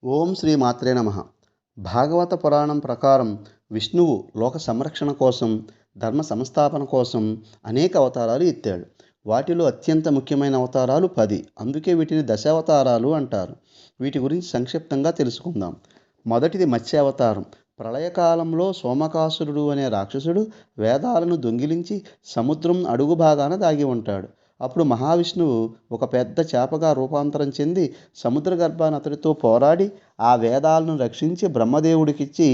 ఓం శ్రీ మాత్రే నమః. భాగవత పురాణం ప్రకారం విష్ణువు లోక సంరక్షణ కోసం, ధర్మ సంస్థాపన కోసం అనేక అవతారాలు ఎత్తాడు. వాటిలో అత్యంత ముఖ్యమైన అవతారాలు 10. అందుకే వీటిని దశావతారాలు అంటారు. వీటి గురించి సంక్షిప్తంగా తెలుసుకుందాం. మొదటిది మత్స్యావతారం. ప్రళయకాలంలో సోమకాసురుడు అనే రాక్షసుడు వేదాలను దొంగిలించి సముద్రం అడుగు భాగాన దాగి ఉంటాడు. అప్పుడు మహావిష్ణువు ఒక పెద్ద చేపగా రూపాంతరం చెంది సముద్ర గర్భాన అతడితో పోరాడి ఆ వేదాలను రక్షించి బ్రహ్మదేవుడికిచ్చి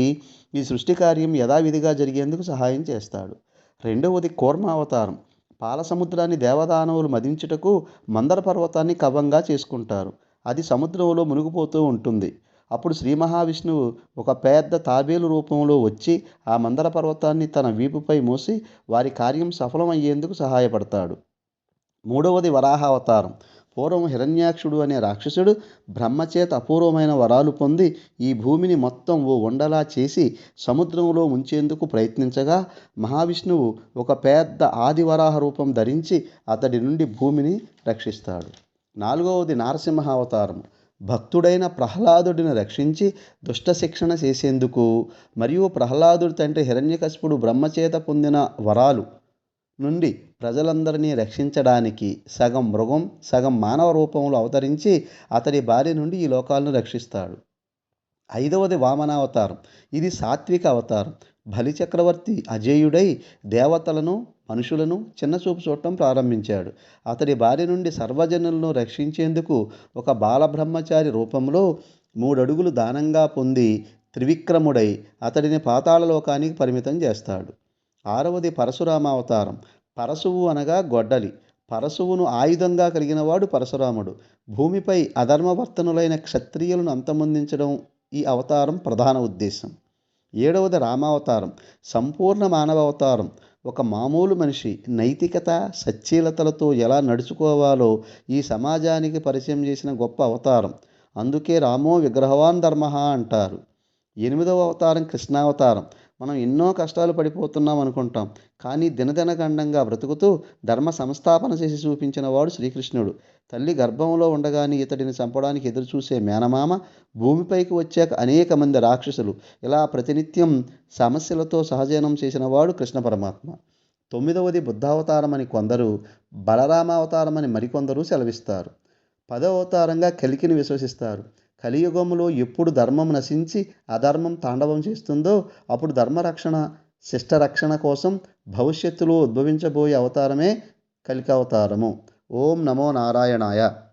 ఈ సృష్టి కార్యం యథావిధిగా జరిగేందుకు సహాయం చేస్తాడు. రెండవది కూర్మావతారం. పాల సముద్రాన్ని దేవదానవులు మదించుటకు మందర పర్వతాన్ని కవ్వంగా చేసుకుంటారు. అది సముద్రంలో మునిగిపోతూ ఉంటుంది. అప్పుడు శ్రీ మహావిష్ణువు ఒక పెద్ద తాబేలు రూపంలో వచ్చి ఆ మందర పర్వతాన్ని తన వీపుపై మోసి వారి కార్యం సఫలమయ్యేందుకు సహాయపడతాడు. మూడవది వరాహ అవతారం. పూర్వం హిరణ్యాక్షుడు అనే రాక్షసుడు బ్రహ్మచేత అపూర్వమైన వరాలు పొంది ఈ భూమిని మొత్తం ఓ ఉండలా చేసి సముద్రంలో ముంచేందుకు ప్రయత్నించగా మహావిష్ణువు ఒక పెద్ద ఆదివరాహ రూపం ధరించి అతడి నుండి భూమిని రక్షిస్తాడు. నాలుగవది నారసింహ అవతారం. భక్తుడైన ప్రహ్లాదుడిని రక్షించి దుష్ట శిక్షణ చేసేందుకు మరియు ప్రహ్లాదుడి తండ్రి హిరణ్యకశిపుడు బ్రహ్మచేత పొందిన వరాలు నుండి ప్రజలందరినీ రక్షించడానికి సగం మృగం సగం మానవ రూపంలో అవతరించి అతడి బారి నుండి ఈ లోకాలను రక్షిస్తాడు. ఐదవది వామనావతారం. ఇది సాత్విక అవతారం. బలిచక్రవర్తి అజేయుడై దేవతలను మనుషులను చిన్నచూపు చూడటం ప్రారంభించాడు. అతడి బారి నుండి సర్వజనులను రక్షించేందుకు ఒక బాలబ్రహ్మచారి రూపంలో 3 అడుగులు దానంగా పొంది త్రివిక్రముడై అతడిని పాతాళలోకానికి పరిమితం చేస్తాడు. ఆరవది పరశురామావతారం. పరశువు అనగా గొడ్డలి. పరశువును ఆయుధంగా కలిగినవాడు పరశురాముడు. భూమిపై అధర్మవర్తనులైన క్షత్రియులను అంతమొందించడం ఈ అవతారం ప్రధాన ఉద్దేశం. ఏడవది రామావతారం. సంపూర్ణ మానవ అవతారం. ఒక మామూలు మనిషి నైతికత సచ్చీలతలతో ఎలా నడుచుకోవాలో ఈ సమాజానికి పరిచయం చేసిన గొప్ప అవతారం. అందుకే రామో విగ్రహవాన్ ధర్మః అంటారు. ఎనిమిదవ అవతారం కృష్ణావతారం. మనం ఎన్నో కష్టాలు పడిపోతున్నాం అనుకుంటాం, కానీ దినదినగండంగా బ్రతుకుతూ ధర్మ సంస్థాపన చేసి చూపించిన వాడు శ్రీకృష్ణుడు. తల్లి గర్భంలో ఉండగానే ఇతడిని చంపడానికి ఎదురుచూసే మేనమామ, భూమిపైకి వచ్చాక అనేక మంది రాక్షసులు, ఇలా ప్రతినిత్యం సమస్యలతో సహజీవనం చేసిన వాడు కృష్ణ పరమాత్మ. తొమ్మిదవది బుద్ధావతారం అని కొందరు, బలరామావతారం అని మరికొందరు సెలవిస్తారు. 10వ అవతారంగా కలికిని విశ్వసిస్తారు. కలియుగంలో ఎప్పుడు ధర్మం నశించి అధర్మం తాండవం చేస్తుందో అప్పుడు ధర్మరక్షణ శిష్టరక్షణ కోసం భవిష్యత్తులో ఉద్భవించబోయే అవతారమే కలికి అవతారము. ఓం నమో నారాయణాయ.